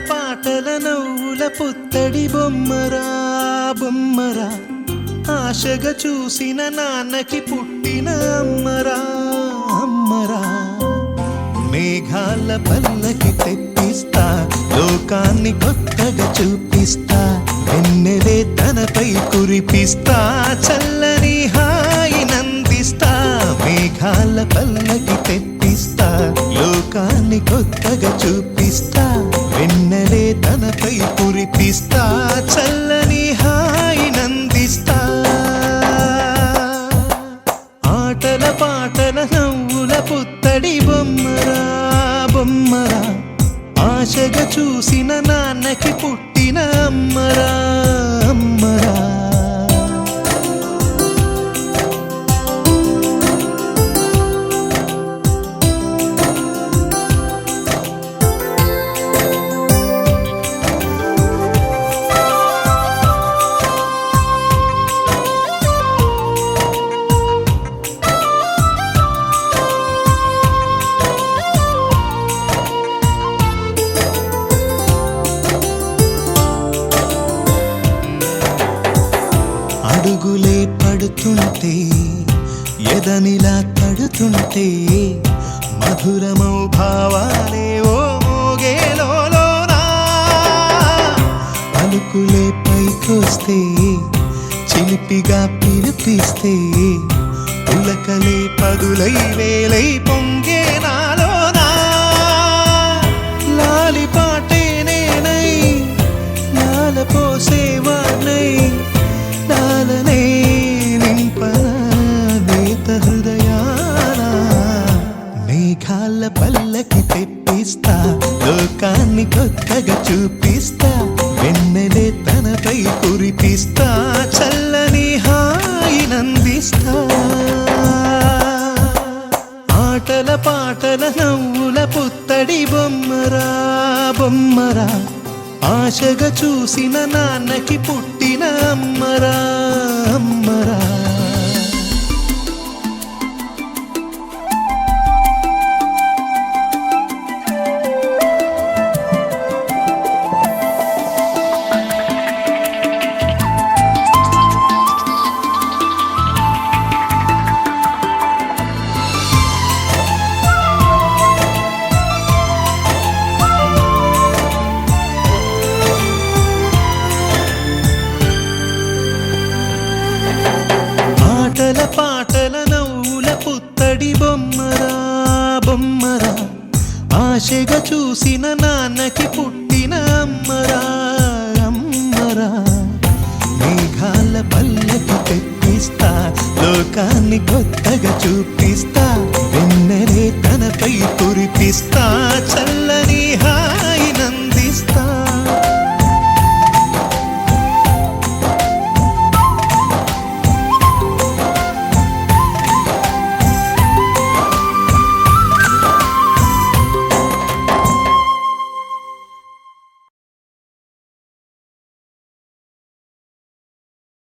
పాటల నవ్వుల పుత్తడి బొమ్మరా బొమ్మరా ఆశగా చూసిన నాన్నకి పుట్టిన అమ్మరా అమ్మరా మేఘాల పల్లకి తెప్పిస్తా లోకాన్ని కొత్తగా చూపిస్తా వెన్నెలే తనపై కురిపిస్తా చల్లని హాయి నందిస్తా మేఘాల పల్లకి తెప్పిస్తా లోకాన్ని కొత్తగా చూపిస్తా వెన్నెలే తనపై కురిపిస్తా చల్లని హాయి నందిస్తా ఆటల పాటల నవ్వుల పుత్తడి బొమ్మరా బొమ్మరా ఆశగా చూసిన నాన్నకి పుట్టిన అమ్మరా అమ్మరా అడుగులే పడుతుంటే ఎదనిలా తడుతుంటే మధురమౌ భావాలే ఓ మోగేలోనా పలుకులే పైకొస్తే చిలిపిగా పిలిపిస్తే పులకలే పదులై వేలై పొంగే నాలోనా లాలి పాటే నేనై లాల పోసేవాణ్ణై లాలనే నింపనా నేత హృదయాన మేఘాల పల్లకి తెప్పిస్తా లోకాన్ని కొత్తగా చూపిస్తా వెన్నెలే తనపై కురిపిస్తా చల్లని హాయి నందిస్తా ఆటల పాటల నవ్వుల పుత్తడి బొమ్మరా బొమ్మరా ఆశగా చూసిన నాన్నకి పుట్టిన అమ్మరా అమ్మరా ఆటల పాటల నవ్వుల పుత్తడి బొమ్మరా బొమ్మరా ఆశగా చూసిన నాన్నకి పుట్టిన అమ్మరా అమ్మరా మేఘాల పల్లకి తెప్పిస్తా లోకాన్ని కొత్తగా చూపిస్తా వెన్నెలే తనపై కురిపిస్తా చల్లని హాయి